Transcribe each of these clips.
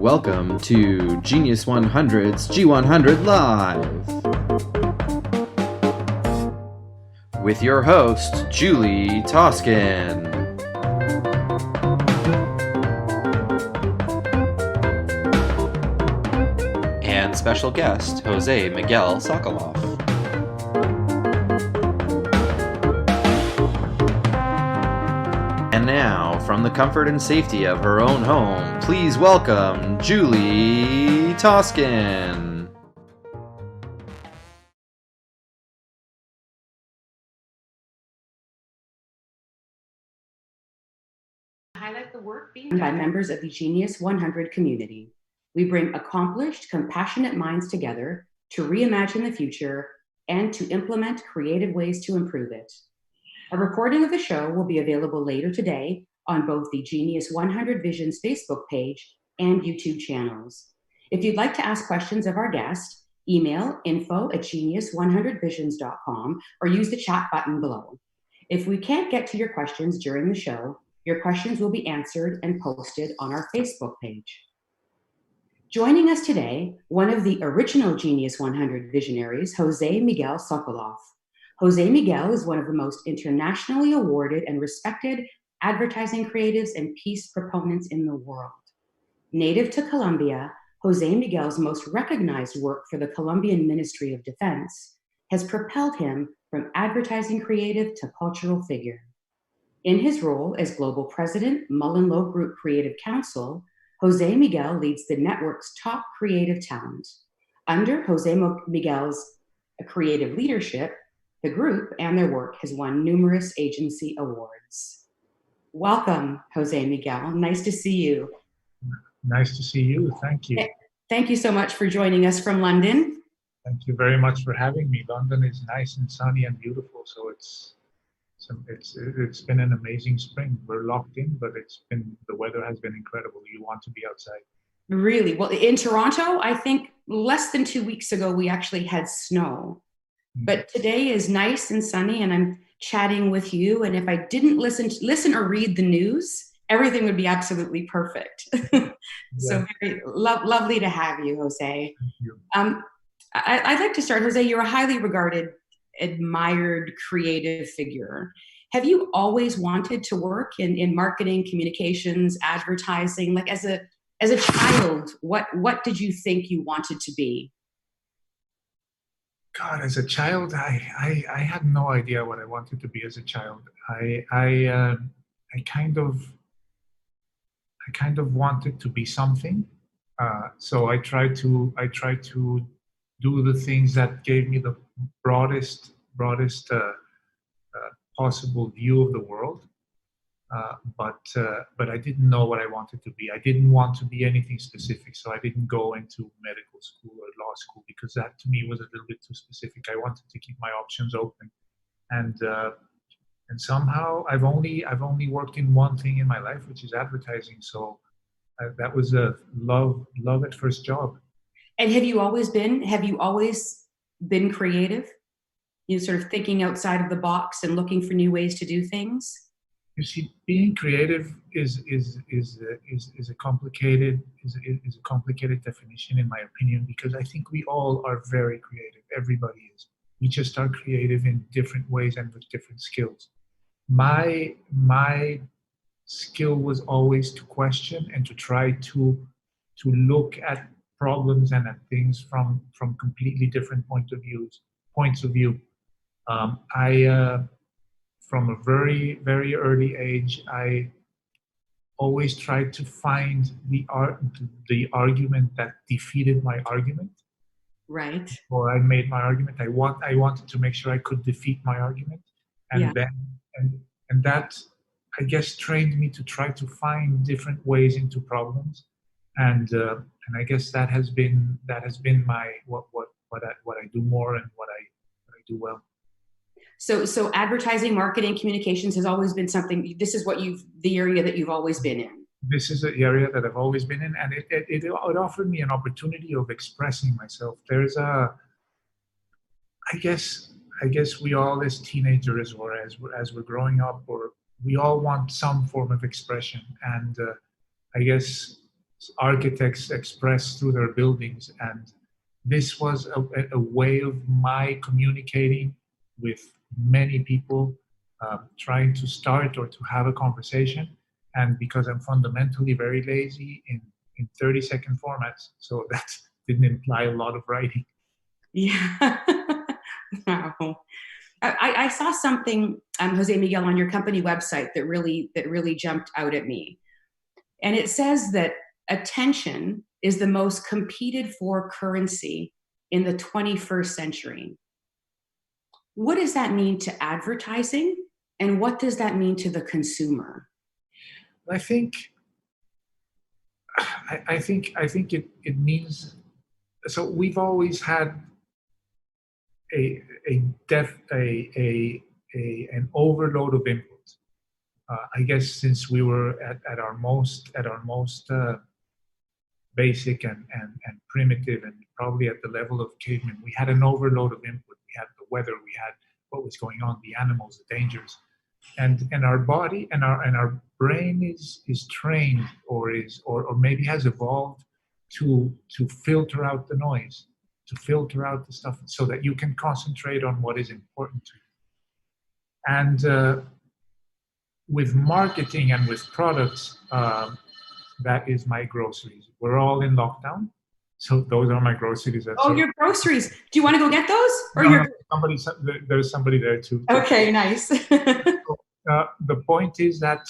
welcome to Genius 100's G100 Live. With your host, Julie Toscan. And special guest, Jose Miguel Sokoloff. And now, from the comfort and safety of her own home, please welcome Julie Toscan. Highlight the work being done by members of the Genius 100 community. We bring accomplished, compassionate minds together to reimagine the future and to implement creative ways to improve it. A recording of the show will be available later today on both the Genius 100 Visions Facebook page and YouTube channels. If you'd like to ask questions of our guest, email info@genius100visions.com or use the chat button below. If we can't get to your questions during the show, your questions will be answered and posted on our Facebook page. Joining us today, one of the original Genius 100 visionaries, Jose Miguel Sokoloff. Jose Miguel is one of the most internationally awarded and respected advertising creatives and peace proponents in the world. Native to Colombia, Jose Miguel's most recognized work for the Colombian Ministry of Defense has propelled him from advertising creative to cultural figure. In his role as global president, MullenLowe Group Creative Council, Jose Miguel leads the network's top creative talent. Under Jose Miguel's creative leadership, the group and their work has won numerous agency awards. Welcome, Jose Miguel. Nice to see you. Nice to see you. Thank you. Thank you so much for joining us from London. Thank you very much for having me. London is nice and sunny and beautiful, so it's been an amazing spring. We're locked in, but the weather has been incredible. You want to be outside. Really? Well, in Toronto, I think less than 2 weeks ago, we actually had snow. But today is nice and sunny, and I'm chatting with you. And if I didn't listen or read the news, everything would be absolutely perfect. So very lovely to have you, Jose. Thank you. I'd like to start, Jose. You're a highly regarded, admired, creative figure. Have you always wanted to work in marketing, communications, advertising? Like as a child, what did you think you wanted to be? God, as a child, I had no idea what I wanted to be as a child. I kind of wanted to be something. So I tried to do the things that gave me the broadest possible view of the world. But I didn't know what I wanted to be. I didn't want to be anything specific, so I didn't go into medical school or law school because that to me was a little bit too specific. I wanted to keep my options open, and somehow I've only worked in one thing in my life, which is advertising. So that was a love at first job. And have you always been creative? You sort of thinking outside of the box and looking for new ways to do things? You see, being creative is a complicated definition, in my opinion, because I think we all are very creative. Everybody is. We just are creative in different ways and with different skills. My skill was always to question and to try to look at problems and at things from completely different points of view. From a very, very early age, I always tried to find the argument that defeated my argument. Right. Or I made my argument. I wanted to make sure I could defeat my argument, and that, I guess, trained me to try to find different ways into problems, and I guess that has been my what I do more and what I do well. So advertising, marketing, communications has always been something. This is the area that you've always been in. This is the area that I've always been in, and it offered me an opportunity of expressing myself. There's I guess we all, as teenagers or as we're growing up, or we all want some form of expression, and I guess architects express through their buildings. And this was a way of my communicating with many people, trying to start or to have a conversation. And because I'm fundamentally very lazy in 30-second formats, so that didn't imply a lot of writing. Yeah. Wow. I saw something, Jose Miguel, on your company website that really jumped out at me. And it says that attention is the most competed for currency in the 21st century. What does that mean to advertising? And what does that mean to the consumer? I think it means, so we've always had an overload of input. I guess since we were at our most basic and primitive, and probably at the level of cavemen, we had an overload of input. We had the weather, we had what was going on, the animals, the dangers, and our body and our brain is trained or maybe has evolved to filter out the noise, to filter out the stuff so that you can concentrate on what is important to you. And with marketing and with products, that is my groceries. We're all in lockdown, so those are my groceries. Your groceries. Do you want to go get those? Or there's somebody there too. Okay, nice. So, the point is that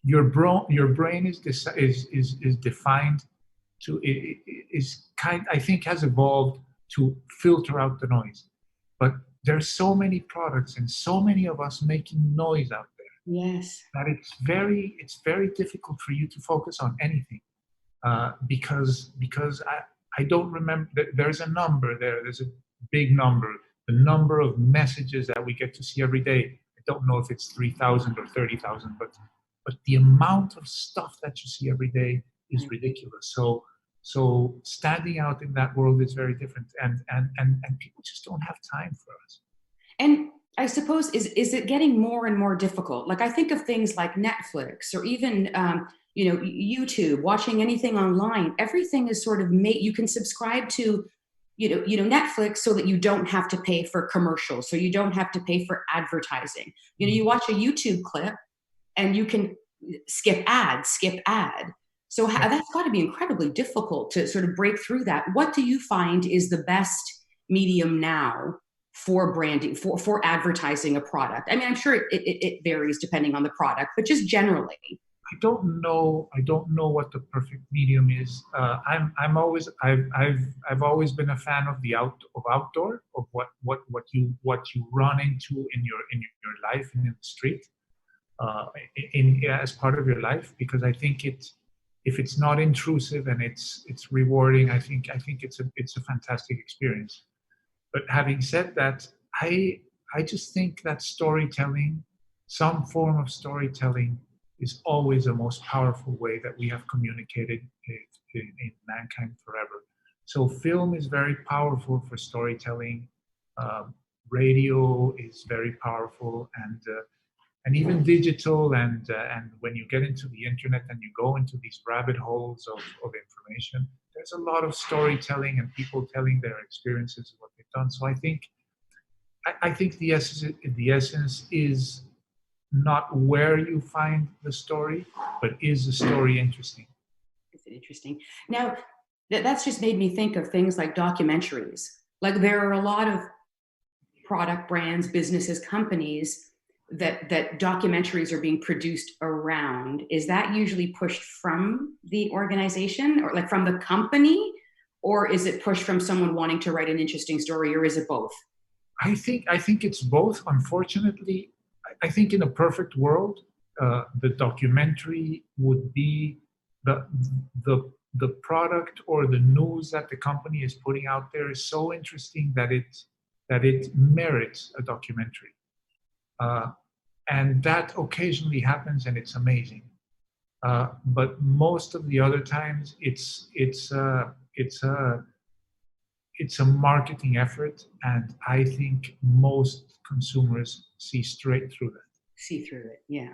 your brain is defined to I think has evolved to filter out the noise. But there's so many products and so many of us making noise out there. Yes. That it's very difficult for you to focus on anything, because I don't remember. There's a number there. There's a big number. The number of messages that we get to see every day. I don't know if it's 3,000 or 30,000, but the amount of stuff that you see every day is ridiculous. So standing out in that world is very different, and people just don't have time for us. And I suppose, is it getting more and more difficult? Like, I think of things like Netflix or even YouTube, watching anything online. Everything is sort of made. You can subscribe to Netflix so that you don't have to pay for commercials, so you don't have to pay for advertising. You watch a YouTube clip and you can skip ad. So that's got to be incredibly difficult to sort of break through that. What do you find is the best medium now for branding, for advertising a product? I mean, I'm sure it varies depending on the product, but just generally. I don't know what the perfect medium is. I've always been a fan of outdoor, of what you run into in your life and in the street, as part of your life, because I think if it's not intrusive and it's rewarding, I think it's a fantastic experience. But having said that, I just think that storytelling, some form of storytelling, is always the most powerful way that we have communicated in mankind forever. So film is very powerful for storytelling. Radio is very powerful, and even digital. And when you get into the internet and you go into these rabbit holes of information, there's a lot of storytelling and people telling their experiences of what they've done. So I think the essence is not where you find the story, but is the story interesting? Is it interesting? Now, that's just made me think of things like documentaries. Like, there are a lot of product brands, businesses, companies that documentaries are being produced around. Is that usually pushed from the organization, or like from the company, or is it pushed from someone wanting to write an interesting story, or is it both? I think it's both. Unfortunately, I think in a perfect world, the documentary would be the product or the news that the company is putting out there is so interesting that it merits a documentary, and that occasionally happens, and it's amazing. But most of the other times, it's a marketing effort, and I think most consumers see straight through that. See through it, yeah.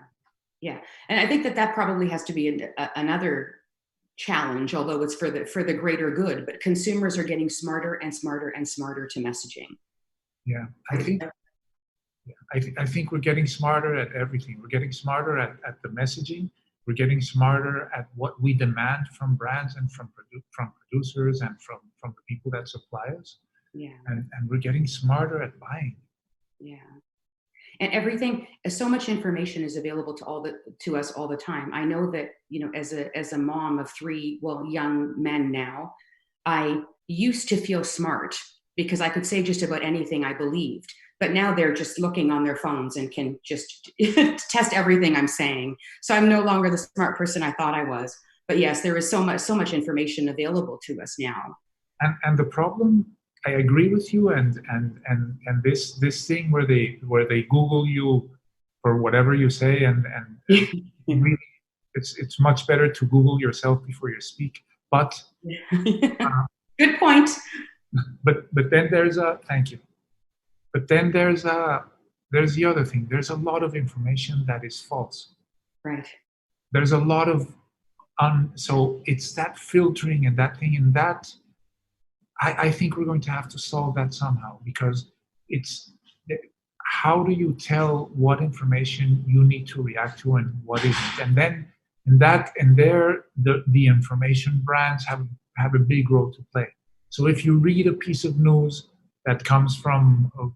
And I think that probably has to be another challenge, although it's for the greater good. But consumers are getting smarter and smarter and smarter to messaging. Yeah, I think we're getting smarter at everything. We're getting smarter at the messaging. We're getting smarter at what we demand from brands and from producers and from the people that supply us. Yeah. And we're getting smarter at buying. Yeah. And everything, so much information is available to us all the time. I know that, as a mom of three, young men now, I used to feel smart because I could say just about anything I believed. But now they're just looking on their phones and can just test everything I'm saying. So I'm no longer the smart person I thought I was. But yes, there is so much information available to us now. And the problem, I agree with you. And this thing where they Google you for whatever you say, and really, it's much better to Google yourself before you speak. But good point. But then thank you. But then there's the other thing. There's a lot of information that is false. Right. There's a lot of so it's that filtering and that thing, and that I think we're going to have to solve that somehow, because it's how do you tell what information you need to react to and what isn't, and then the information brands have a big role to play. So if you read a piece of news that comes from a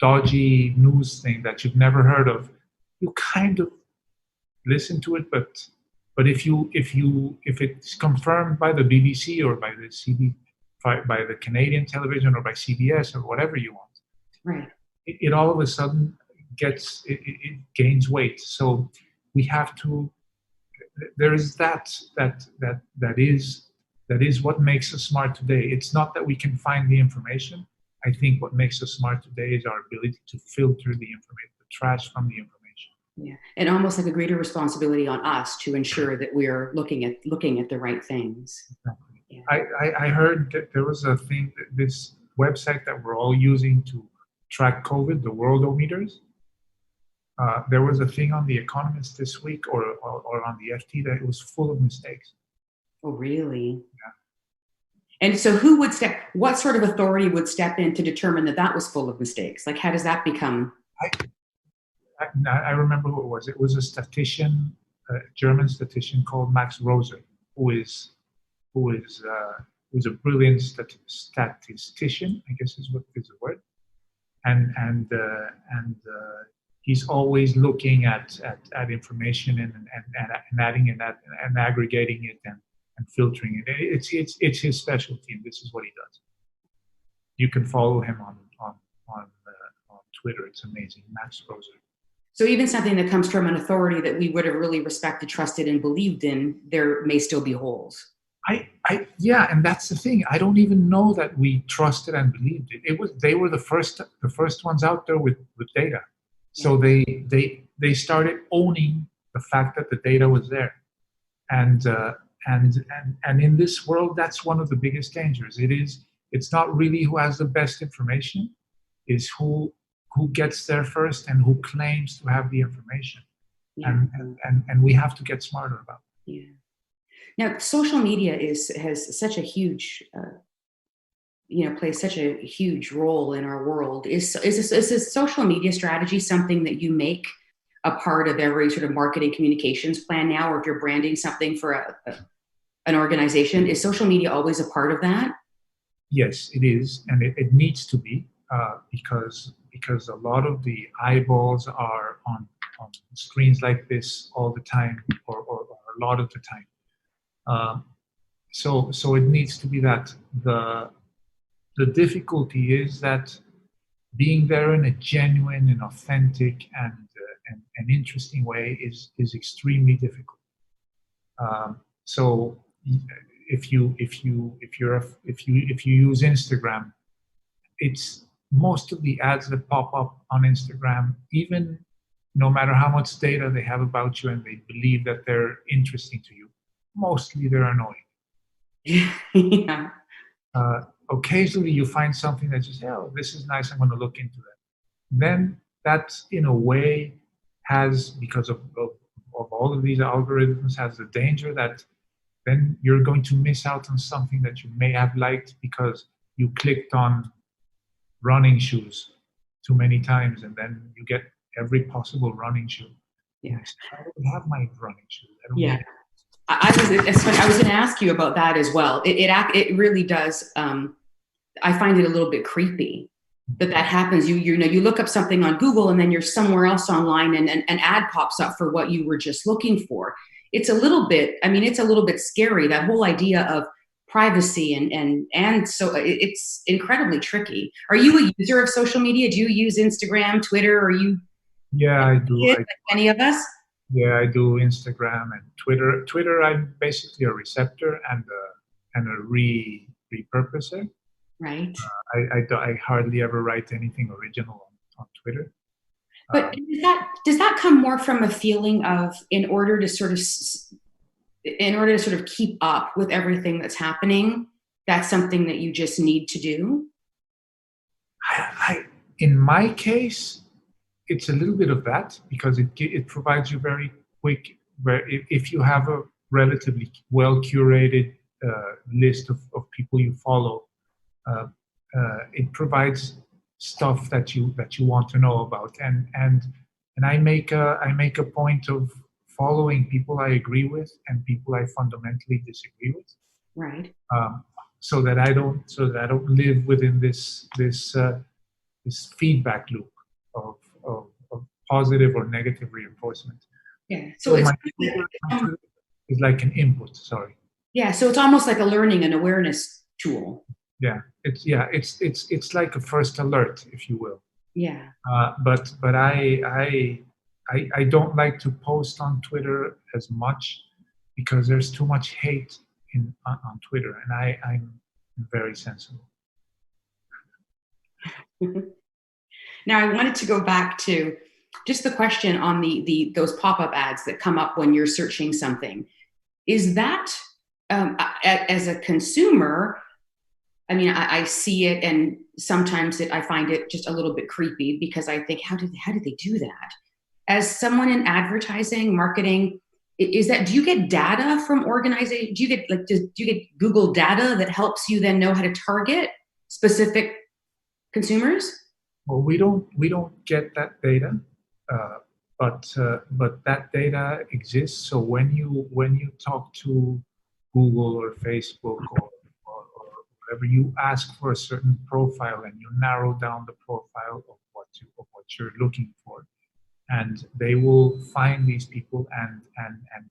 dodgy news thing that you've never heard of, you kind of listen to it, but if it's confirmed by the BBC or by the Canadian television or by CBS or whatever you want, right, it all of a sudden it gains weight. So we have to. There is that is what makes us smart today. It's not that we can find the information. I think what makes us smart today is our ability to filter the information, the trash from the information. Yeah, and almost like a greater responsibility on us to ensure that we're looking at the right things. Exactly. Yeah. I heard that there was a thing, this website that we're all using to track COVID, the Worldometers. There was a thing on The Economist this week, or on the FT, that it was full of mistakes. Oh, really? Yeah. And so what sort of authority would step in to determine that was full of mistakes? Like, how does that become? I remember who it was. It was a statistician, a German statistician called Max Rosa, who is a brilliant statistician, I guess is the word. And he's always looking at information and adding in that and aggregating it and filtering it. It's his specialty, and this is what he does. You can follow him on Twitter. It's amazing, Max Rosa. So even something that comes from an authority that we would have really respected, trusted, and believed in, there may still be holes. Yeah, and that's the thing. I don't even know that we trusted and believed it. They were the first ones out there with data. So they started owning the fact that the data was there, and in this world, that's one of the biggest dangers. It's not really who has the best information, it's who gets there first and who claims to have the information. Yeah. And we have to get smarter about it. Yeah. Now, social media has such a huge, plays such a huge role in our world. Is a social media strategy something that you make a part of every sort of marketing communications plan now, or if you're branding something for an organization? Is social media always a part of that? Yes, it is, and it needs to be, because a lot of the eyeballs are on screens like this all the time, or a lot of the time. So it needs to be that. The difficulty is that being there in a genuine and authentic and interesting way is extremely difficult. So if you use Instagram, it's most of the ads that pop up on Instagram, even no matter how much data they have about you and they believe that they're interesting to you, mostly they're annoying. Yeah. Occasionally you find something that you say, oh, this is nice, I'm going to look into that. Then that, in a way, has, because of all of these algorithms, has the danger that then you're going to miss out on something that you may have liked because you clicked on running shoes too many times, and then you get every possible running shoe. Yeah. I don't have my running shoes. I don't Yeah. need it. I was going to ask you about that as well. It really does. I find it a little bit creepy that happens. You know, you look up something on Google and then you're somewhere else online, and an ad pops up for what you were just looking for. It's a little bit. I mean, it's a little bit scary, that whole idea of privacy, and so it's incredibly tricky. Are you a user of social media? Do you use Instagram, Twitter? Are you? Yeah, I do. Like any of us? Yeah, I do Instagram and Twitter. Twitter, I'm basically a receptor and a repurposer. Right. I hardly ever write anything original on Twitter. But does that come more from a feeling of, in order to sort of keep up with everything that's happening, that's something that you just need to do? In my case, it's a little bit of that, because it provides you very quick. If you have a relatively well curated list of people you follow, it provides stuff that you want to know about, and I make a point of following people I agree with and people I fundamentally disagree with, Right. so that I don't live within this feedback loop of positive or negative reinforcement. Yeah. So it's like an input. Sorry. Yeah. So it's almost like a learning and awareness tool. Yeah. It's like a first alert, if you will. Yeah. But I don't like to post on Twitter as much, because there's too much hate on Twitter, and I'm very sensible. Now, I wanted to go back to just the question on those pop-up ads that come up when you're searching something. Is that, as a consumer, I mean, I see it, and sometimes I find it just a little bit creepy, because I think, how did they do that? As someone in advertising, marketing, do you get data from organizations? Do you get Google data that helps you then know how to target specific consumers? Well, we don't get that data, but that data exists. So when you talk to Google or Facebook or whatever, you ask for a certain profile, and you narrow down the profile of what you're looking for, and they will find these people and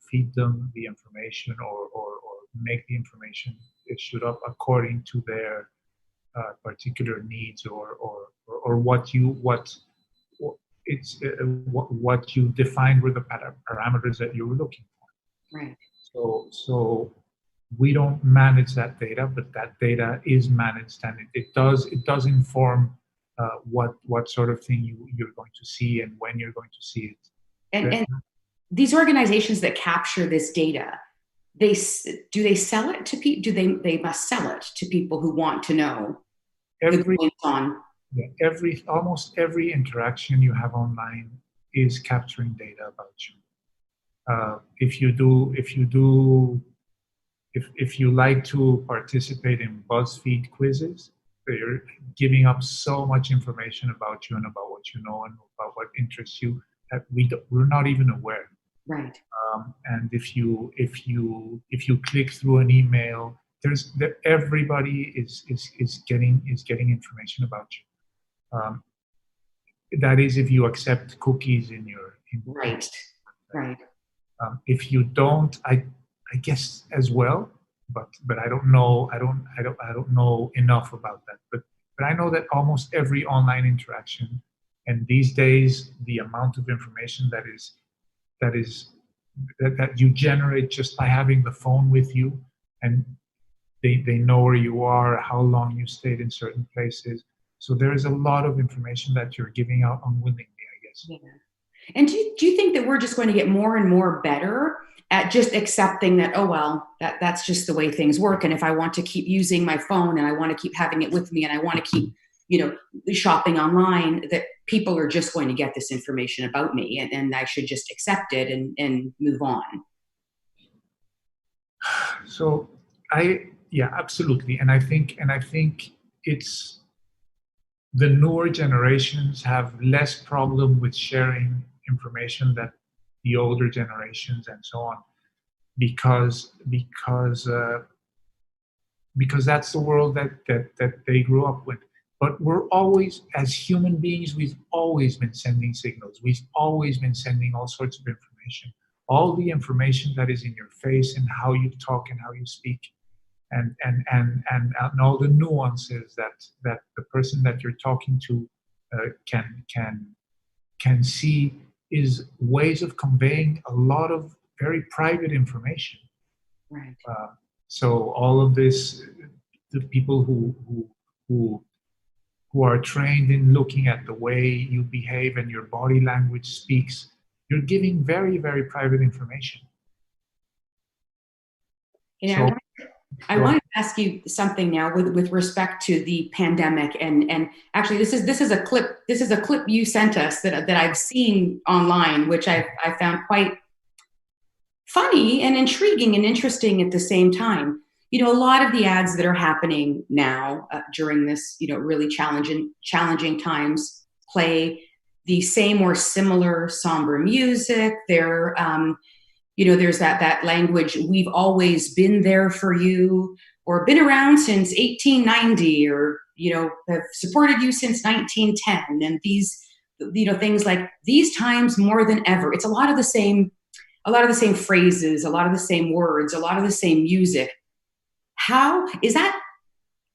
feed them the information, or make the information shoot up according to their particular needs, or what you defined were the parameters that you were looking for. Right. So we don't manage that data, but that data is managed, and it does inform what sort of thing you're going to see and when you're going to see it. And these organizations that capture this data, do they sell it to people? They must sell it to people who want to know the goings on. Yeah, almost every interaction you have online is capturing data about you. If you like to participate in BuzzFeed quizzes, they're giving up so much information about you and about what you know and about what interests you that we're not even aware. Right. And if you click through an email, everybody is getting information about you. That is, if you accept cookies in your right. If you don't, I guess as well, but I don't know. I don't know enough about that. But I know that almost every online interaction, and these days the amount of information that you generate just by having the phone with you, and they know where you are, how long you stayed in certain places. So there is a lot of information that you're giving out unwillingly, I guess. Yeah. And do you think that we're just going to get more and more better at just accepting that, oh, well, that's just the way things work. And if I want to keep using my phone, and I want to keep having it with me, and I want to keep, shopping online, that people are just going to get this information about me, and I should just accept it and move on? So yeah, absolutely. And I think it's the newer generations have less problem with sharing information than the older generations and so on, because that's the world that they grew up with. But we're always, as human beings, we've always been sending signals. We've always been sending all sorts of information. All the information that is in your face and how you talk and how you speak, and all the nuances that the person that you're talking to can see, is ways of conveying a lot of very private information. Right. So all of this, the people who are trained in looking at the way you behave and your body language speaks, you're giving very, very private information. You know, I want to ask you something now with respect to the pandemic, and actually this is a clip you sent us that I've seen online, which I found quite funny and intriguing and interesting at the same time. You know, a lot of the ads that are happening now during this, you know, really challenging times play the same or similar somber music. They're you know, there's that language, we've always been there for you, or been around since 1890, or, you know, have supported you since 1910. And these, you know, things like these times more than ever. It's a lot of the same phrases, a lot of the same words, a lot of the same music. How is that?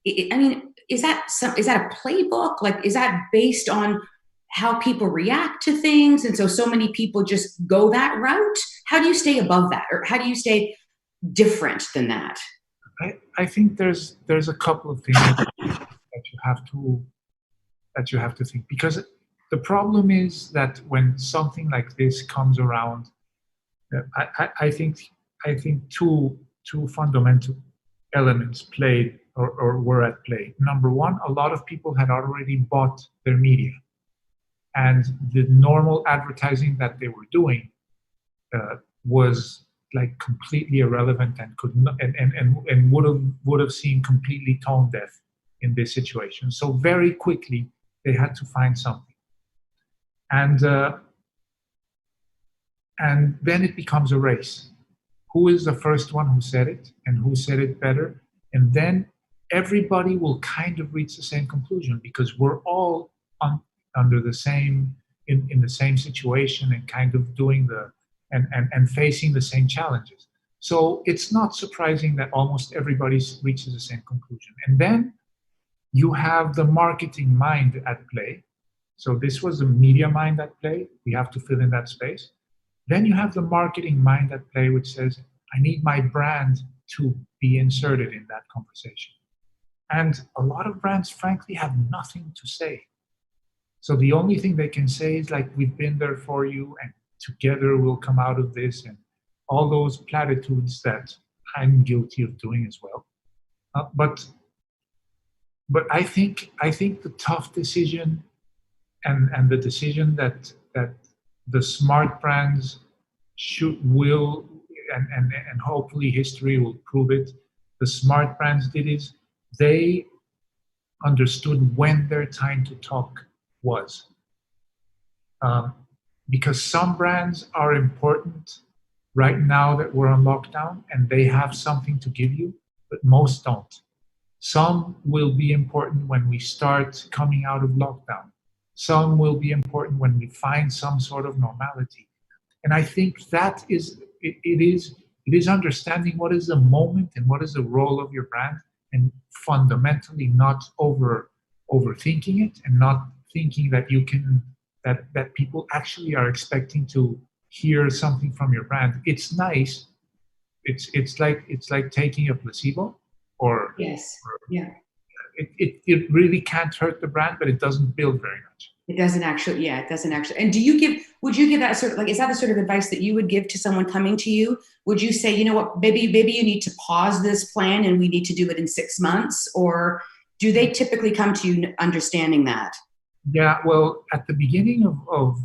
I mean, is that a playbook? Like, is that based on how people react to things, and so many people just go that route? How do you stay above that, or how do you stay different than that? I think there's a couple of things that you have to think, because the problem is that when something like this comes around, I think two fundamental elements played or were at play. Number one, a lot of people had already bought their media, and the normal advertising that they were doing was like completely irrelevant, and could not, and would have seemed completely tone deaf in this situation. So very quickly they had to find something, and then it becomes a race. Who is the first one who said it, and who said it better? And then everybody will kind of reach the same conclusion, because we're all under the same, in the same situation, and kind of doing and facing the same challenges. So it's not surprising that almost everybody reaches the same conclusion. And then you have the marketing mind at play. So this was the media mind at play. We have to fill in that space. Then you have the marketing mind at play, which says, I need my brand to be inserted in that conversation. And a lot of brands, frankly, have nothing to say. So the only thing they can say is like, we've been there for you, and together we'll come out of this, and all those platitudes that I'm guilty of doing as well. But I think the tough decision, and the decision that the smart brands will, and hopefully history will prove it, the smart brands did is they understood when their time to talk was. Because some brands are important right now that we're on lockdown, and they have something to give you, but most don't. Some will be important when we start coming out of lockdown. Some will be important when we find some sort of normality. And I think that is, it is understanding what is the moment and what is the role of your brand, and fundamentally not overthinking it, and not thinking that you can, that people actually are expecting to hear something from your brand. It's nice. It's like taking a placebo, or Yes. Yeah. It really can't hurt the brand, but it doesn't build very much. It doesn't actually. Yeah, it doesn't actually. And would you give that sort of, like, is that the sort of advice that you would give to someone coming to you? Would you say, you know what, maybe you need to pause this plan and we need to do it in 6 months? Or do they typically come to you understanding that? Yeah, well, at the beginning of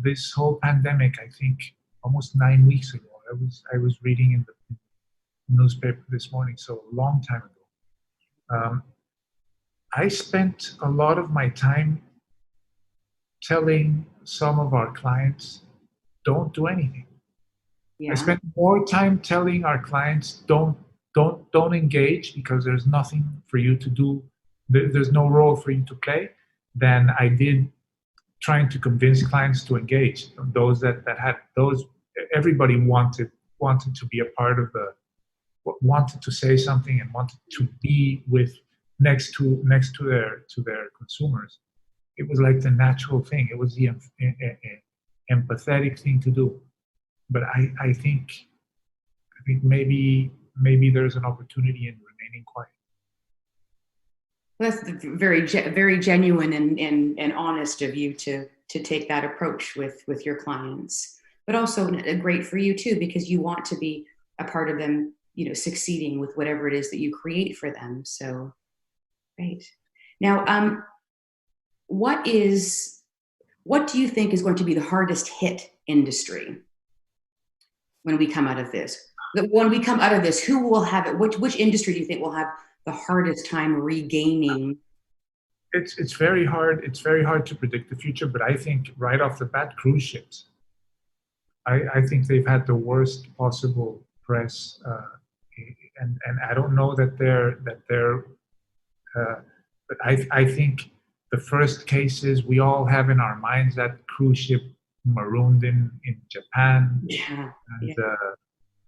this whole pandemic, I think almost 9 weeks ago, I was reading in newspaper this morning, so a long time ago. I spent a lot of my time telling some of our clients, don't do anything. Yeah. I spent more time telling our clients, don't engage because there's nothing for you to do. There's no role for you to play than I did trying to convince clients to engage. Those that had those, everybody wanted to be a part of wanted to say something and wanted to be with next to their consumers. It was like the natural thing. It was the empathetic thing to do. But I think maybe there's an opportunity in remaining quiet. That's very genuine and honest of you to take that approach with your clients, but also great for you too, because you want to be a part of them, succeeding with whatever it is that you create for them. So great. Now, what do you think is going to be the hardest hit industry when we come out of this? When we come out of this, who will have it? Which industry do you think will have the hardest time regaining? It's very hard. It's very hard to predict the future, but I think right off the bat, cruise ships. I think they've had the worst possible press, and I don't know that they're. But I think the first cases we all have in our minds, that cruise ship marooned in Japan,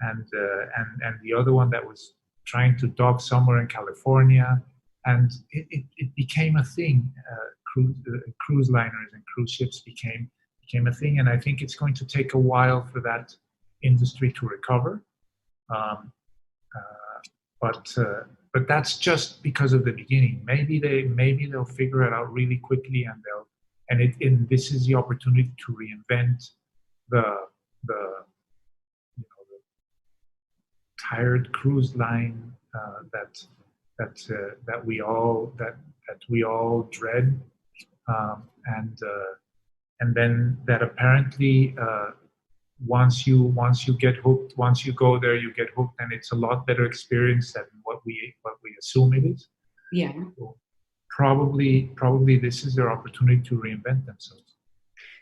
and the other one that was trying to dock somewhere in California, and it became a thing. Cruise liners and cruise ships became a thing, and I think it's going to take a while for that industry to recover. But that's just because of the beginning. Maybe they'll figure it out really quickly, and this is the opportunity to reinvent the tired cruise line that we all dread, and then that apparently once you get hooked, once you go there, you get hooked, and it's a lot better experience than what we assume it is. Yeah. So probably this is their opportunity to reinvent themselves.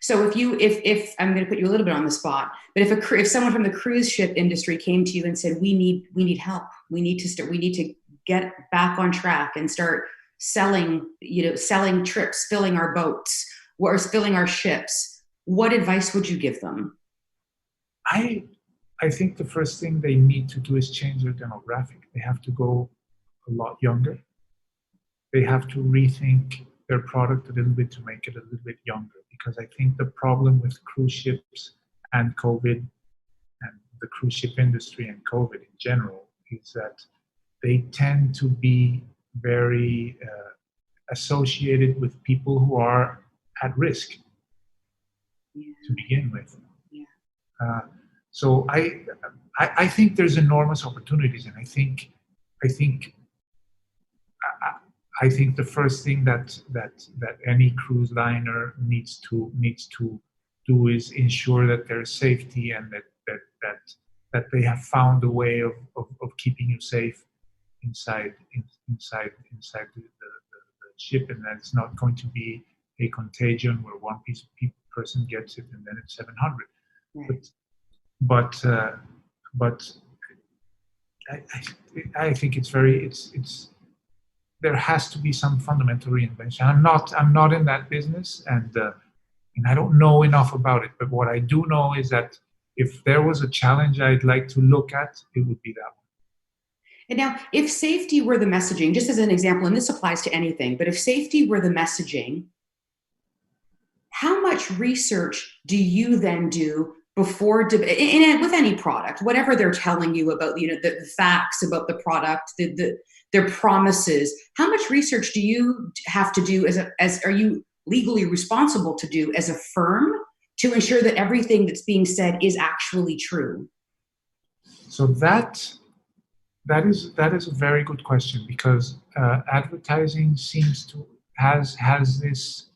So if I'm going to put you a little bit on the spot, but if someone from the cruise ship industry came to you and said, we need help, we need to get back on track and start selling trips, filling our boats, or filling our ships, what advice would you give them? I think the first thing they need to do is change their demographic. They have to go a lot younger. They have to rethink their product a little bit to make it a little bit younger, because I think the problem with cruise ships and COVID and the cruise ship industry and COVID in general is that they tend to be very associated with people who are at risk to begin with. So I think there's enormous opportunities, and I think the first thing that any cruise liner needs to do is ensure that there's safety, and that they have found a way of keeping you safe inside the ship, and that it's not going to be a contagion where one person gets it and then it's 700. Right. But I think it's there has to be some fundamental reinvention. I'm not in that business, and I don't know enough about it. But what I do know is that if there was a challenge I'd like to look at, it would be that one. And now, if safety were the messaging, just as an example, and this applies to anything, but if safety were the messaging, how much research do you then do before with any product, whatever they're telling you about, the facts about the product, their promises? How much research do you have to do as are you legally responsible to do as a firm to ensure that everything that's being said is actually true? So that is a very good question, because advertising seems to has this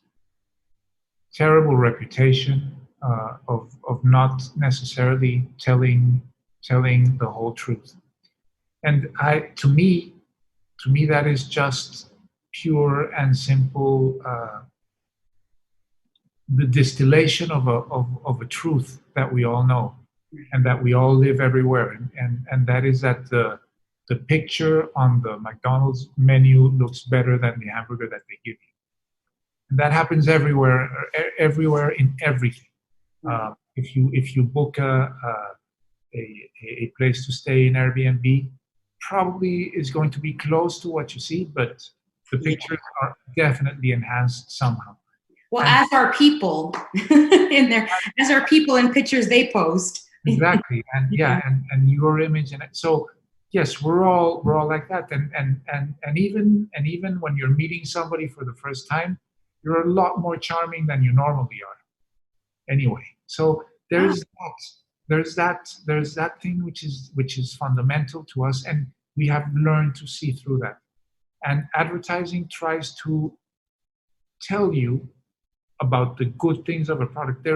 terrible reputation of not necessarily telling the whole truth. And to me, that is just pure and simple, the distillation of a truth that we all know and that we all live everywhere. And that is that the picture on the McDonald's menu looks better than the hamburger that they give you. And that happens everywhere in everything. If you book a place to stay in Airbnb, probably is going to be close to what you see, but the pictures are definitely enhanced somehow. Well, as are people as are people in pictures they post. Exactly, and and your image, and so yes, we're all like that, and even when you're meeting somebody for the first time, you're a lot more charming than you normally are. Anyway, so there's that thing which is fundamental to us, and we have learned to see through that. And advertising tries to tell you about the good things of a product.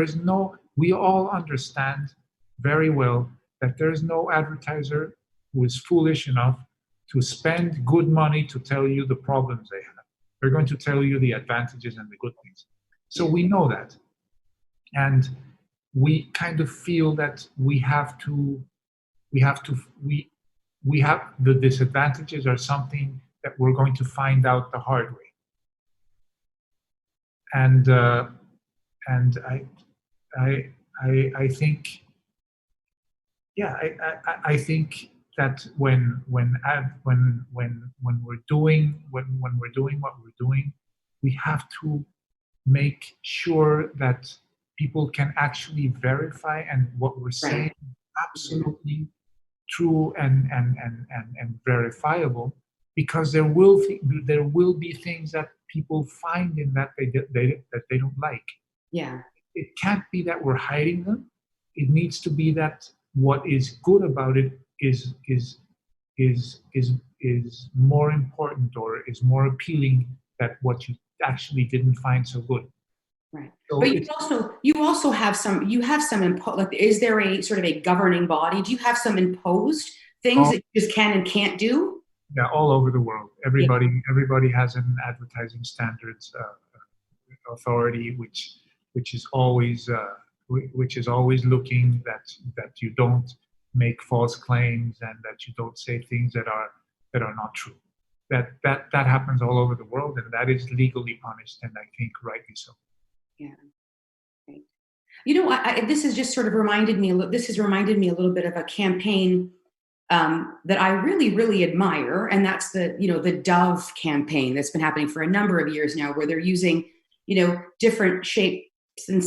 We all understand very well that there is no advertiser who is foolish enough to spend good money to tell you the problems they have. They're going to tell you the advantages and the good things. So we know that. And we kind of feel that we have the disadvantages are something that we're going to find out the hard way. And I think, I think that when we're doing what we're doing, we have to make sure that people can actually verify and what we're saying is absolutely true and verifiable, because there will be things that people find in that they don't like. Yeah. It can't be that we're hiding them. It needs to be that what is good about it is more important or is more appealing than what you actually didn't find so good. Right. So but you also have some like, is there a sort of a governing body? Do you have some imposed things that you just can and can't do? Yeah, all over the world. Everybody has an advertising standards authority, which is always looking that you don't make false claims and that you don't say things that are not true. That happens all over the world, and that is legally punished, and I think rightly so. Yeah. Right. You know, this has just sort of reminded me a little bit of a campaign that I really, really admire, and that's the Dove campaign that's been happening for a number of years now, where they're using different shapes and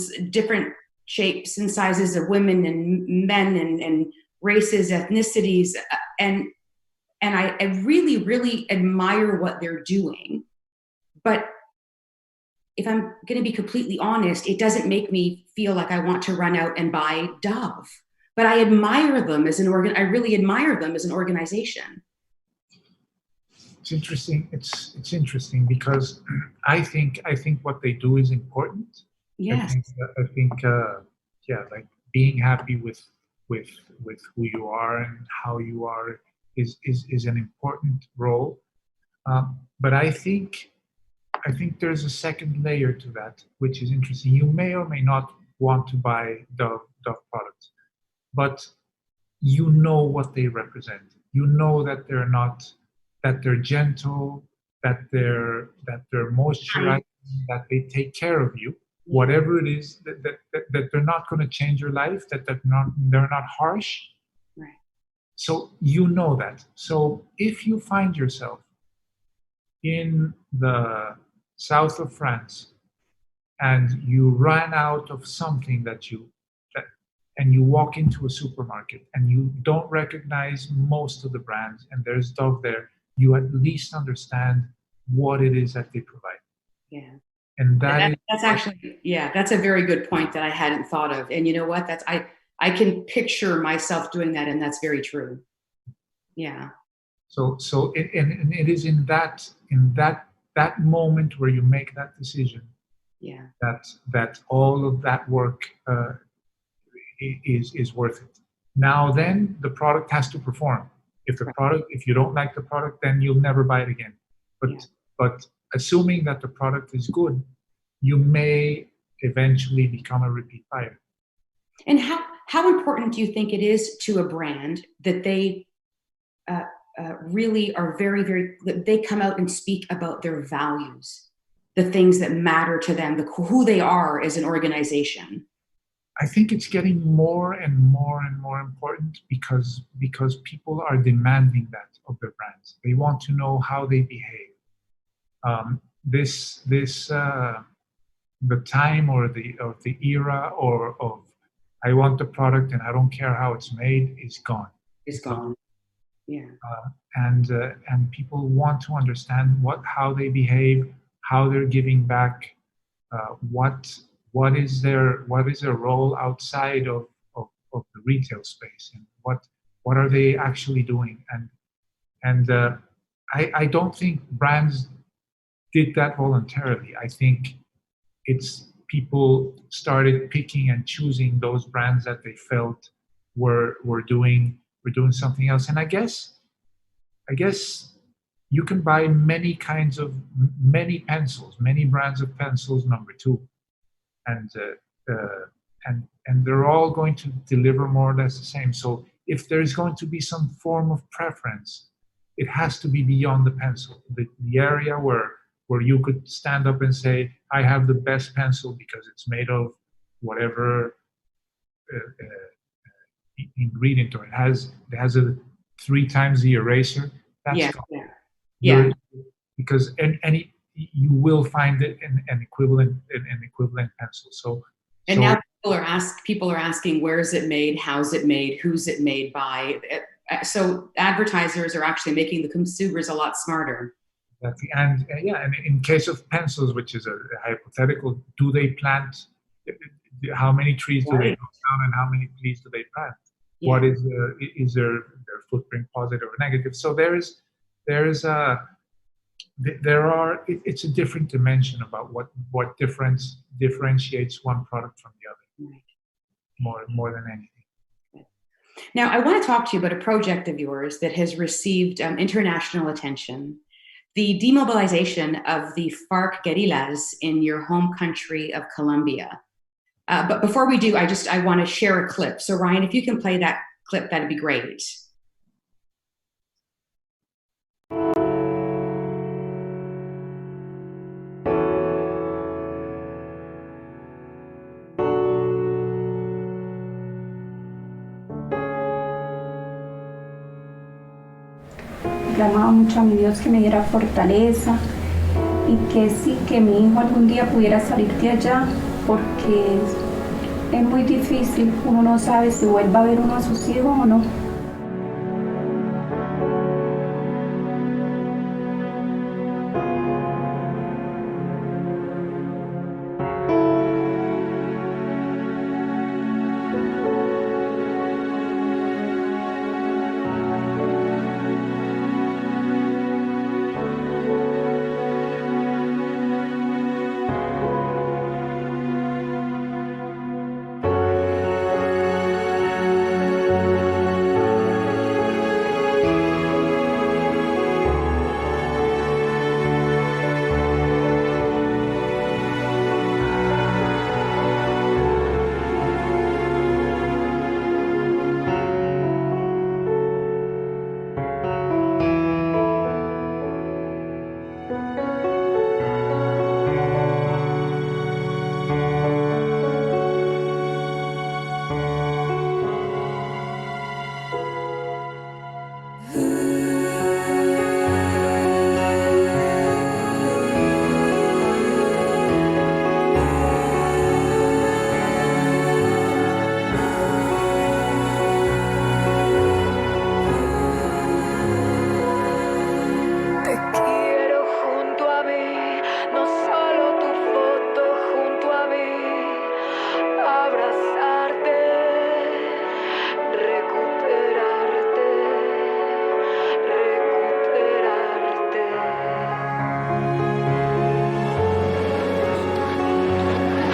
sizes of women and men and races, ethnicities, and I really, really admire what they're doing. But if I'm going to be completely honest, it doesn't make me feel like I want to run out and buy Dove. But I admire them as I really admire them as an organization. It's interesting. It's interesting because I think what they do is important. Yes. I think like being happy with who you are and how you are is an important role. But I think there's a second layer to that, which is interesting. You may or may not want to buy Dove products, but you know what they represent. You know that they're gentle, that they're moisturizing, that they take care of you. Whatever it is, that they're not going to change your life, that they're not harsh. Right. So you know that. So if you find yourself in the south of France and you ran out of something and you walk into a supermarket and you don't recognize most of the brands and there's Dove there, you at least understand what it is that they provide. Yeah. And that's a very good point that I hadn't thought of. And you know what? I can picture myself doing that, and that's very true. Yeah. So it is in that moment where you make that decision. Yeah. That all of that work is worth it. Now then, the product has to perform. If if you don't like the product, then you'll never buy it again. But assuming that the product is good, you may eventually become a repeat buyer. And how important do you think it is to a brand that they really are very, they come out and speak about their values, the things that matter to them, who they are as an organization? I think it's getting more and more and more important because people are demanding that of their brands. They want to know how they behave. The time or the era of I want the product and I don't care how it's made is gone. It's gone. Yeah. And people want to understand how they behave, how they're giving back, what is their role outside of the retail space, and what are they actually doing? And I don't think brands did that voluntarily. I think it's people started picking and choosing those brands that they felt were doing something else. And I guess you can buy many pencils, many brands of pencils, number two, and they're all going to deliver more or less the same. So if there's going to be some form of preference, it has to be beyond the pencil, the area where you could stand up and say, I have the best pencil because it's made of whatever ingredient, or it has a 3 times the eraser. That's gone. Yeah. Because you will find it in an equivalent pencil. So now people are asking, where is it made? How's it made? Who's it made by? So advertisers are actually making the consumers a lot smarter. Exactly. And in case of pencils, which is a hypothetical, do they plant? How many trees do they cut down, and how many trees do they plant? Yeah. What is their footprint, positive or negative? So it's a different dimension about what differentiates one product from the other, right. more than anything. Now, I want to talk to you about a project of yours that has received international attention: the demobilization of the FARC guerrillas in your home country of Colombia. But before we do, I want to share a clip. So Ryan, if you can play that clip, that'd be great. Clamaba mucho a mi Dios que me diera fortaleza y que sí, que mi hijo algún día pudiera salir de allá, porque es muy difícil, uno no sabe si vuelva a ver uno a sus hijos o no.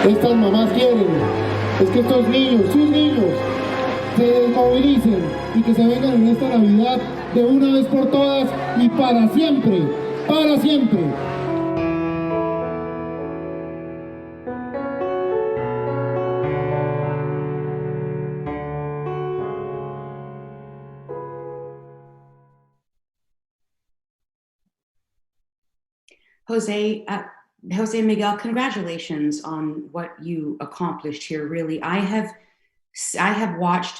Estas mamás quieren es que estos niños, sus niños, se desmovilicen y que se vengan en esta Navidad de una vez por todas y para siempre, para siempre. Jose and Miguel, congratulations on what you accomplished here. Really, I have watched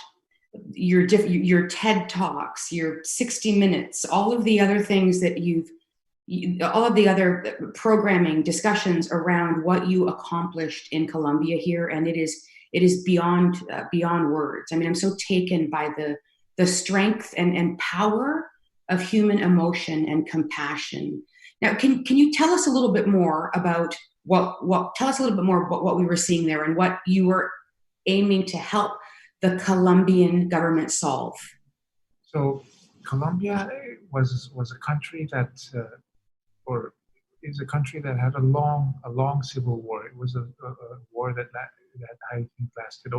your TED Talks, your 60 Minutes, all of the other things that all of the other programming discussions around what you accomplished in Colombia here, and it is beyond words. I mean, I'm so taken by the strength and power of human emotion and compassion. Now, can you tell us a little bit more about what we were seeing there and what you were aiming to help the Colombian government solve? So Colombia was a country that, or is a country that had a long civil war. It was a war that I think lasted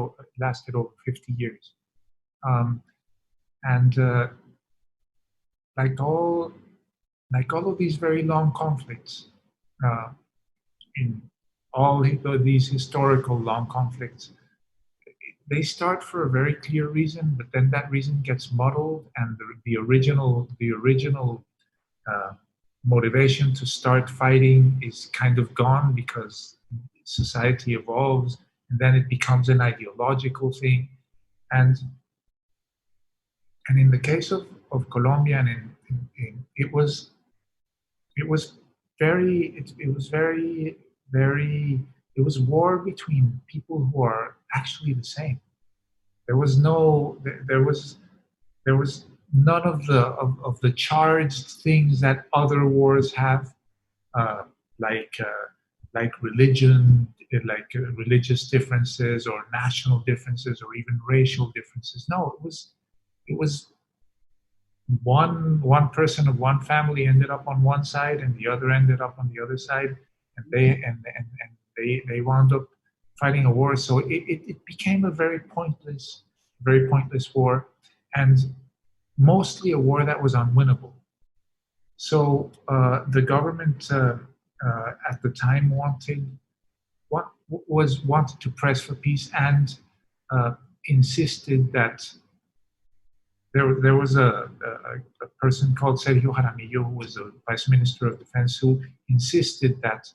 over 50 years, and like all of these very long conflicts, in all these historical long conflicts, they start for a very clear reason, but then that reason gets muddled, and the original motivation to start fighting is kind of gone because society evolves, and then it becomes an ideological thing. And in the case of Colombia, and it was war between people who are actually the same. There was none of the charged things that other wars have, like religion, like religious differences or national differences or even racial differences. No, it was one person of one family ended up on one side and the other ended up on the other side, and they wound up fighting a war. So it became a very pointless war, and mostly a war that was unwinnable. So the government at the time wanted to press for peace and insisted that there was a person called Sergio Jaramillo, who was the Vice Minister of Defense, who insisted that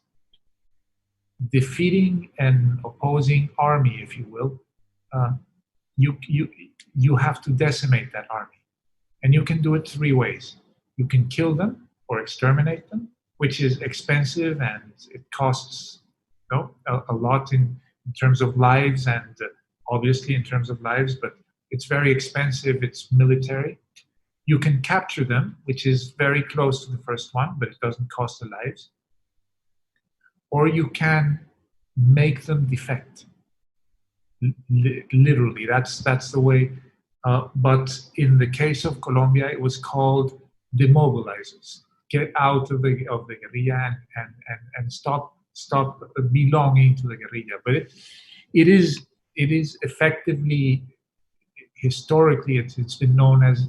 defeating an opposing army, if you will, you have to decimate that army. And you can do it three ways. You can kill them or exterminate them, which is expensive and it costs a lot in terms of lives, and obviously in terms of lives, but it's very expensive, it's military. You can capture them, which is very close to the first one, but it doesn't cost the lives. Or you can make them defect. Literally, that's the way. But in the case of Colombia, it was called demobilizers. Get out of the guerrilla and stop belonging to the guerrilla. But it is effectively, historically, it's been known as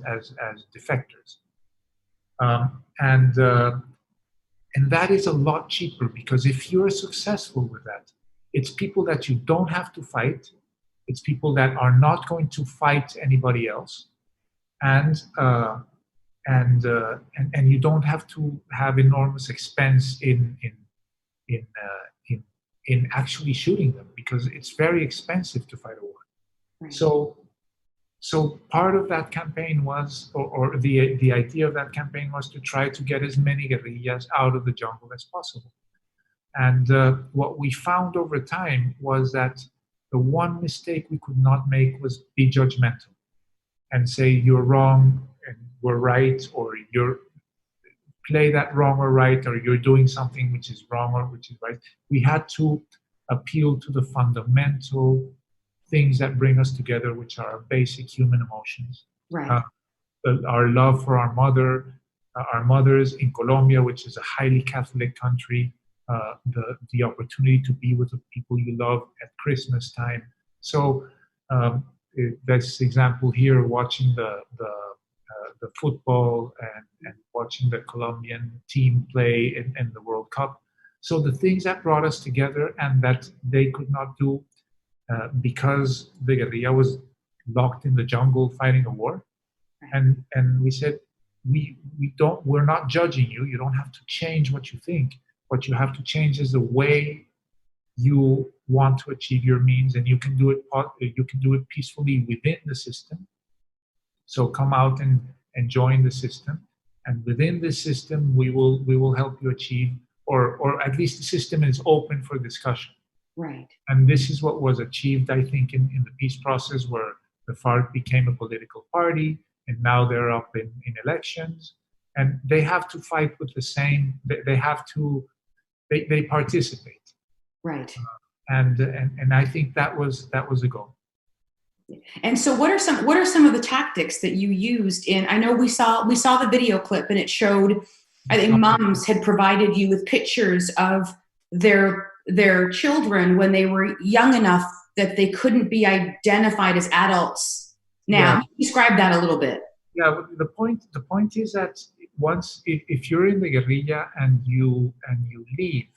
defectors, and that is a lot cheaper, because if you're successful with that, it's people that you don't have to fight. It's people that are not going to fight anybody else, and you don't have to have enormous expense in actually shooting them, because it's very expensive to fight a war. Right. So part of that campaign was, or the idea of that campaign was, to try to get as many guerrillas out of the jungle as possible. And what we found over time was that the one mistake we could not make was be judgmental and say you're wrong and we're right, or you're play that wrong or right, or you're doing something which is wrong or which is right. We had to appeal to the fundamental things that bring us together, which are basic human emotions. Right. Our love for our mothers in Colombia, which is a highly Catholic country, the opportunity to be with the people you love at Christmas time. So this example here, watching the football and watching the Colombian team play in the World Cup. So the things that brought us together and that they could not do because the guerrilla was locked in the jungle fighting a war. And we said, we're not judging you. You don't have to change what you think. What you have to change is the way you want to achieve your means, and you can do it peacefully within the system. So come out and join the system, and within the system we will help you achieve, or at least the system is open for discussion. Right. And this is what was achieved, I think, in the peace process, where the FARC became a political party, and now they're up in elections, and they have to fight with the same. They participate. Right. And I think that was the goal. And so what are some of the tactics that you used in, I know we saw the video clip and it showed, I think moms had provided you with pictures of their children when they were young enough that they couldn't be identified as adults. Now, yeah. Describe that a little bit. Yeah, the point is that once, if you're in the guerrilla and you leave,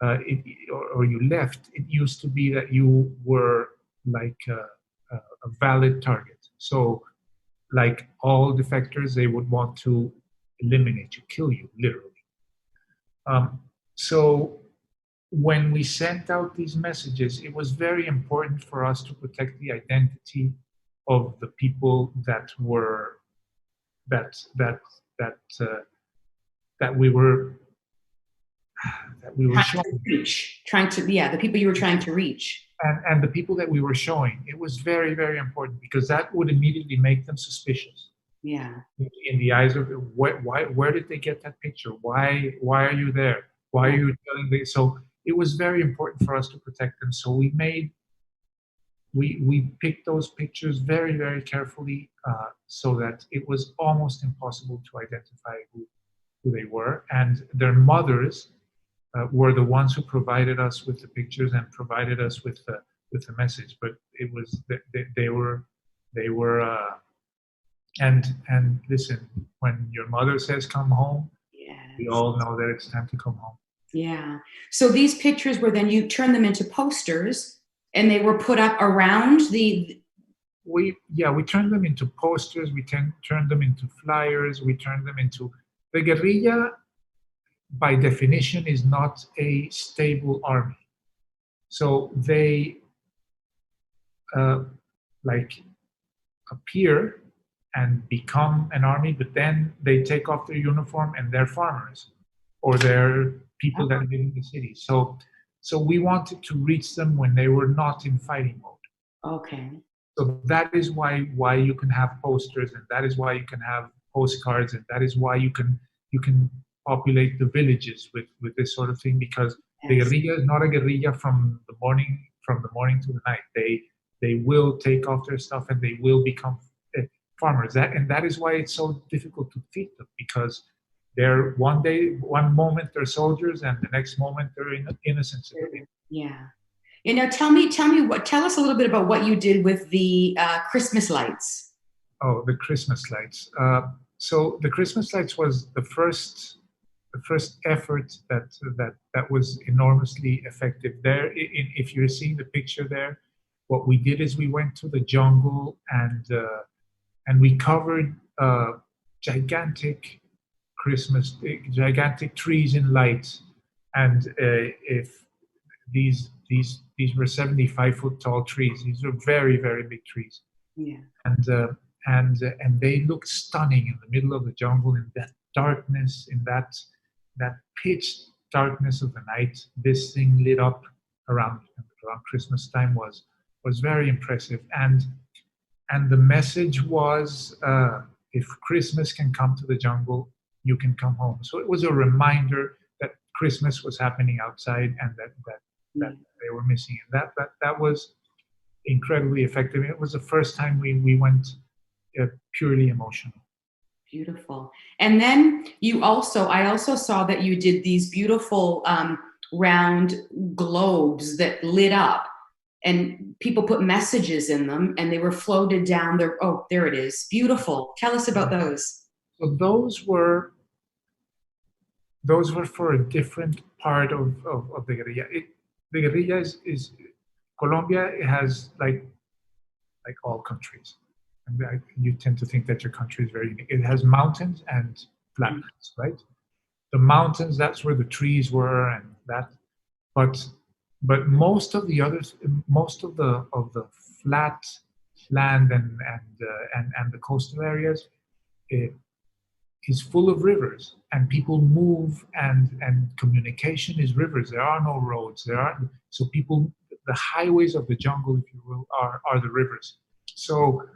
or you left, it used to be that you were like a valid target. So like all defectors, they would want to eliminate you, kill you, literally. So when we sent out these messages, it was very important for us to protect the identity of the people that were that we were trying to the people you were trying to reach, and the people that we were showing. It was very, very important because that would immediately make them suspicious. Yeah. In the eyes of where did they get that picture? Why are you there? Why are you telling me? So it was very important for us to protect them. So we picked those pictures very, very carefully so that it was almost impossible to identify who they were. And their mothers were the ones who provided us with the pictures and provided us with the message. But it was they were and listen, when your mother says come home, yes, we all know that it's time to come home. Yeah. So these pictures were then, you turned them into posters and they were put up around the... We turned them into posters, we turned them into flyers, we turned them into... The guerrilla, by definition, is not a stable army. So they appear and become an army, but then they take off their uniform and they're farmers, or they're people that live in the city. So we wanted to reach them when they were not in fighting mode. Okay. So that is why you can have posters, and that is why you can have postcards, and that is why you can populate the villages with this sort of thing, because the guerrilla is not a guerrilla from the morning to the night. They will take off their stuff and they will become farmers. That is why it's so difficult to feed them, because they're one moment they're soldiers and the next moment they're innocent civilians. Yeah. Tell us a little bit about what you did with the Christmas lights. Oh, the Christmas lights. So the Christmas lights was the first effort that was enormously effective. There, if you're seeing the picture there, what we did is we went to the jungle and we covered gigantic trees in lights, and if these were 75-foot tall trees. These were very, very big trees. Yeah. And they looked stunning in the middle of the jungle, in that darkness, in that pitch darkness of the night. This thing lit up around Christmas time was very impressive. And the message was, if Christmas can come to the jungle, you can come home. So it was a reminder that Christmas was happening outside, and that they were missing it. That was incredibly effective. It was the first time we went purely emotional. Beautiful. And then I also saw that you did these beautiful round globes that lit up. and people put messages in them, and they were floated down there. Oh, there it is. Beautiful. Tell us about those. So those were for a different part of the guerrilla. The guerrilla is Colombia. It has like all countries, and you tend to think that your country is very unique. It has mountains and flatlands, right? The mountains, that's where the trees were, and that. But most of the others, most of the flat land and the coastal areas, it is full of rivers, and people move, and communication is rivers. There are no roads. So people, the highways of the jungle, if you will, are the rivers. So,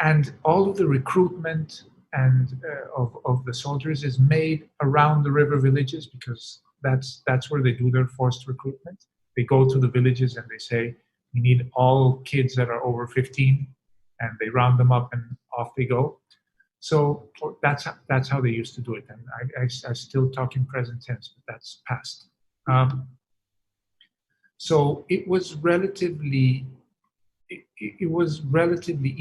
and all of the recruitment and of the soldiers is made around the river villages, because that's where they do their forced recruitment. They go to the villages and they say, we need all kids that are over 15, and they round them up and off they go. So that's how they used to do it. And I still talk in present tense, but that's past. So it was relatively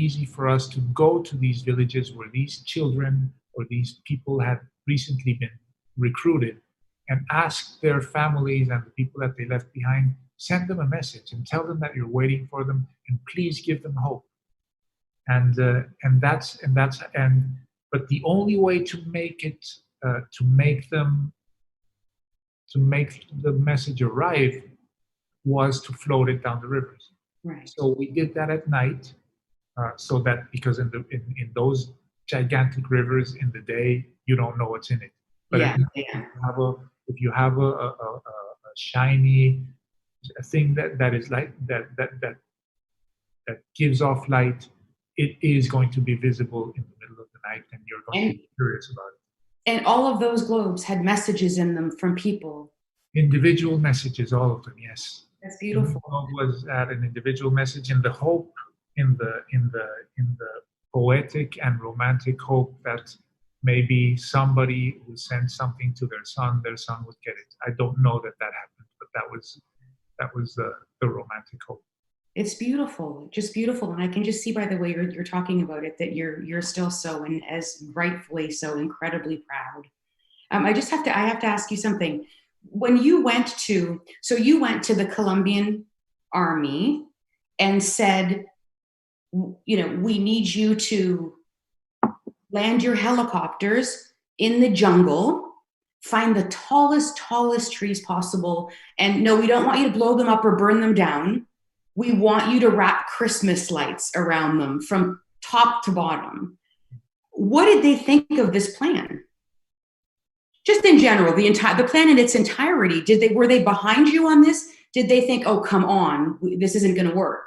easy for us to go to these villages where these children or these people had recently been recruited, and ask their families and the people that they left behind, send them a message and tell them that you're waiting for them, and please give them hope. But the only way to make the message arrive was to float it down the rivers. Right. So we did that at night, so that, because in those gigantic rivers in the day, you don't know what's in it. But if you have a shiny thing that is like that gives off light, it is going to be visible in the middle of the night, and you're going to be curious about it. And all of those globes had messages in them from people. Individual messages, all of them, yes. That's beautiful. It was at an individual message, in the hope, in the poetic and romantic hope that maybe somebody who sent something to their son would get it. I don't know that happened, but that was the romantic hope. It's beautiful, just beautiful. And I can just see by the way you're talking about it that you're still so, and as rightfully so, incredibly proud. I have to ask you something. When you went to the Colombian Army and said, we need you to land your helicopters in the jungle, find the tallest trees possible, and no, we don't want you to blow them up or burn them down. We want you to wrap Christmas lights around them from top to bottom. What did they think of this plan? Just in general, the plan in its entirety. Were they behind you on this? Did they think, oh, come on, this isn't going to work?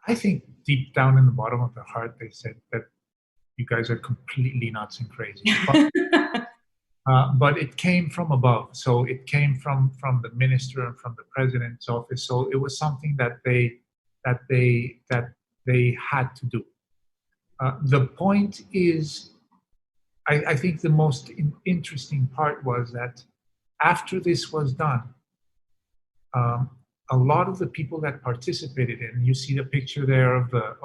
I think deep down in the bottom of their heart, they said that you guys are completely nuts and crazy. But it came from above. So it came from the minister and from the president's office. So it was something that they had to do. The point is, I think the most interesting part was that after this was done, a lot of the people that participated in, you see the picture there of the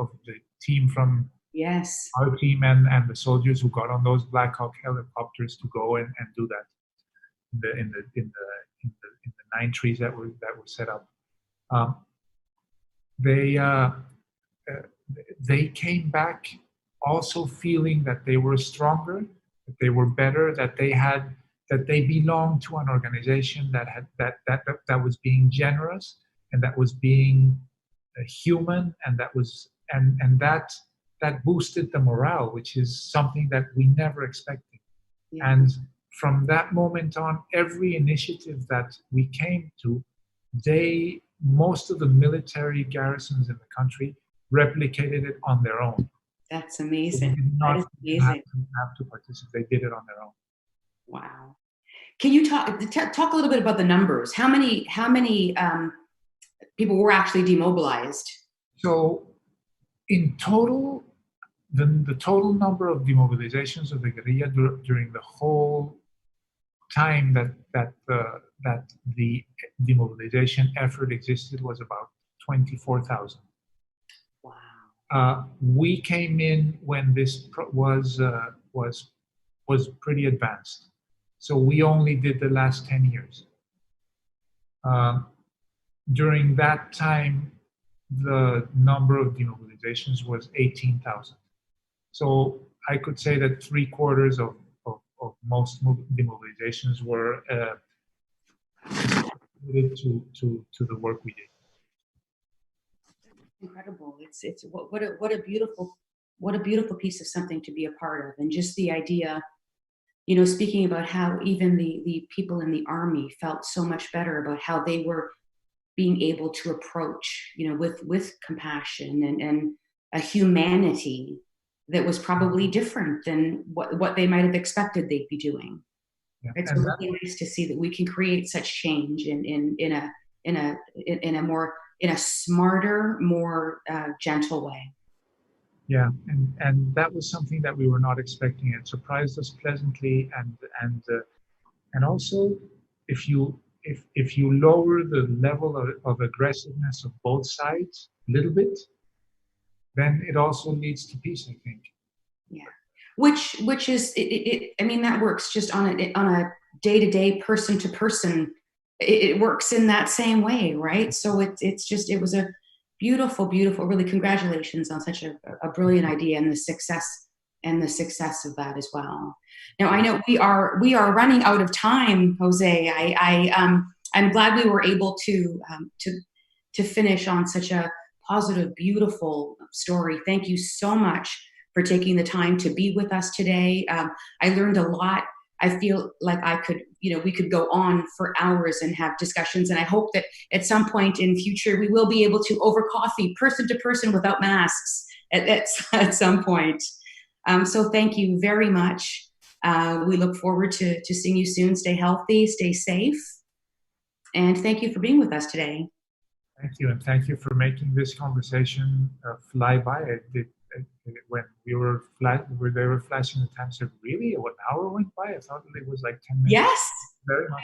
team from yes, our team and the soldiers who got on those Black Hawk helicopters to go and do that in the 9 trees that were set up. They came back also feeling that they were stronger, that they were better, that they belonged to an organization that was being generous and that was being human, and that boosted the morale, which is something that we never expected. Yeah. And from that moment on, every initiative that we came to, most of the military garrisons in the country replicated it on their own. That's amazing. So they did not that is amazing. Have to participate. They did it on their own. Wow. Can you talk a little bit about the numbers? How many people were actually demobilized? So in total, the total number of demobilizations of the guerrilla during the whole time that the demobilization effort existed was about 24,000. Wow. We came in when this was pretty advanced, so we only did the last 10 years. During that time, the number of demobilizations was 18,000. So I could say that 3/4 of most demobilizations were related to the work we did. Incredible. It's what a beautiful piece of something to be a part of. And just the idea, speaking about how even the people in the Army felt so much better about how they were being able to approach, with compassion and a humanity that was probably different than what they might have expected they'd be doing. Yeah. It's really nice to see that we can create such change in a smarter, more gentle way. Yeah, and that was something that we were not expecting. It surprised us pleasantly, and also if you lower the level of aggressiveness of both sides a little bit, then it also leads to peace, I think. Yeah, which is I mean, that works just on a day-to-day, person-to-person. It works in that same way, right? So it was a beautiful, really, congratulations on such a brilliant idea and the success of that as well. Now, I know we are running out of time, Jose. I'm glad we were able to finish on such a positive, beautiful story. Thank you so much for taking the time to be with us today. I learned a lot. I feel like we could go on for hours and have discussions. And I hope that at some point in future, we will be able to, over coffee, person to person, without masks at some point. So thank you very much. We look forward to seeing you soon. Stay healthy, stay safe. And thank you for being with us today. Thank you. And thank you for making this conversation fly by. When they were flashing the time, said, really? 1 hour went by? I thought it was like 10 minutes. Yes, very much.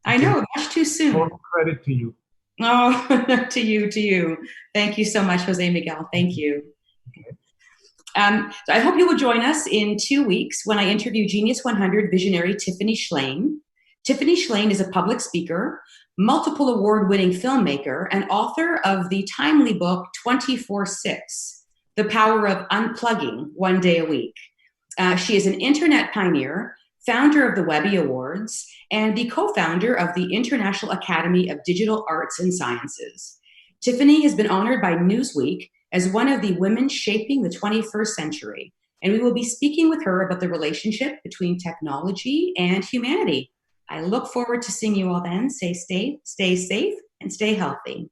I know, much too soon. Total credit to you. Oh, to you. Thank you so much, Jose Miguel. Thank you. Okay. So I hope you will join us in 2 weeks when I interview Genius 100 visionary Tiffany Shlain. Tiffany Shlain is a public speaker, multiple award-winning filmmaker, and author of the timely book 24/6. The Power of Unplugging 1 Day a Week. She is an internet pioneer, founder of the Webby Awards, and the co-founder of the International Academy of Digital Arts and Sciences. Tiffany has been honored by Newsweek as one of the women shaping the 21st century, and we will be speaking with her about the relationship between technology and humanity. I look forward to seeing you all then. Stay safe and stay healthy.